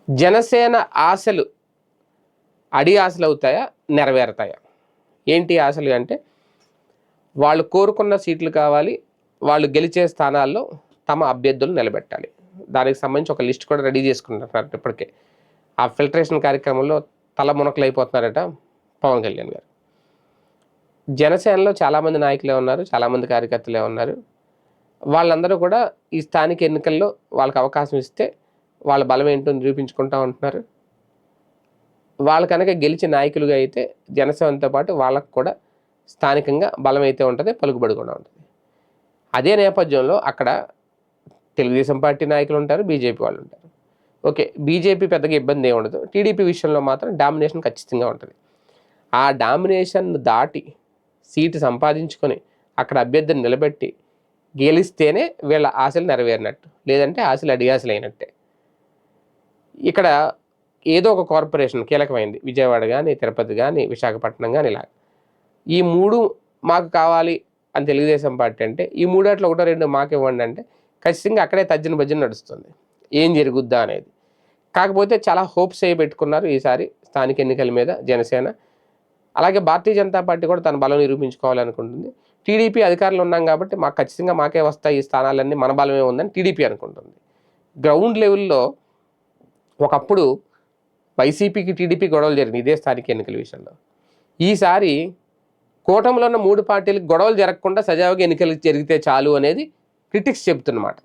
జనసేన ఆశలు అడి ఆశలు అవుతాయా, నెరవేరుతాయా? ఏంటి ఆశలు అంటే, వాళ్ళు కోరుకున్న సీట్లు కావాలి, వాళ్ళు గెలిచే స్థానాల్లో తమ అభ్యర్థులు నిలబెట్టాలి. దానికి సంబంధించి ఒక లిస్ట్ కూడా రెడీ చేసుకుంటున్నారు ఇప్పటికే. ఆ ఫిల్టరేషన్ కార్యక్రమంలో తలమునకలైపోతున్నారట పవన్ కళ్యాణ్ గారు. జనసేనలో చాలామంది నాయకులే ఉన్నారు, చాలామంది కార్యకర్తలే ఉన్నారు. వాళ్ళందరూ కూడా ఈ స్థానిక ఎన్నికల్లో వాళ్ళకి అవకాశం ఇస్తే వాళ్ళ బలం ఏంటో నిరూపించుకుంటూ ఉంటున్నారు. వాళ్ళు కనుక గెలిచి నాయకులుగా అయితే జనసేనతో పాటు వాళ్ళకు కూడా స్థానికంగా బలం అయితే ఉంటుంది, పలుకుబడి కూడా ఉంటుంది. అదే నేపథ్యంలో అక్కడ తెలుగుదేశం పార్టీ నాయకులు ఉంటారు, బీజేపీ వాళ్ళు ఉంటారు. ఓకే, బీజేపీ పెద్దగా ఇబ్బంది ఏమి ఉండదు. టీడీపీ విషయంలో మాత్రం డామినేషన్ ఖచ్చితంగా ఉంటుంది. ఆ డామినేషన్ దాటి సీటు సంపాదించుకొని అక్కడ అభ్యర్థిని నిలబెట్టి గెలిస్తేనే వీళ్ళ ఆశలు నెరవేరినట్టు, లేదంటే ఆశలు అడియాశలు అయినట్టే. ఇక్కడ ఏదో ఒక కార్పొరేషన్ కీలకమైంది, విజయవాడ కానీ, తిరుపతి కానీ, విశాఖపట్నం కానీ, ఇలా ఈ మూడు మాకు కావాలి అని తెలుగుదేశం పార్టీ అంటే, ఈ మూడాట్లో ఒకటో రెండు మాకు ఇవ్వండి అంటే ఖచ్చితంగా అక్కడే తర్జన భజన నడుస్తుంది, ఏం జరుగుద్దా అనేది. కాకపోతే చాలా హోప్స్ అయ్యి పెట్టుకున్నారు ఈసారి స్థానిక ఎన్నికల మీద జనసేన. అలాగే భారతీయ జనతా పార్టీ కూడా తన బలం నిరూపించుకోవాలనుకుంటుంది. టీడీపీ అధికారంలో ఉన్నాం కాబట్టి మాకు ఖచ్చితంగా మాకే వస్తాయి ఈ స్థానాలన్నీ, మన బలమే ఉందని టీడీపీ అనుకుంటుంది. గ్రౌండ్ లెవెల్లో ఒకప్పుడు వైసీపీకి టీడీపీ గొడవలు జరిగినాయి ఇదే స్థానిక ఎన్నికల విషయంలో. ఈసారి కూటమిలో ఉన్న మూడు పార్టీలకు గొడవలు జరగకుండా సజావుగా ఎన్నికలు జరిగితే చాలు అనేది క్రిటిక్స్ చెబుతున్నమాట.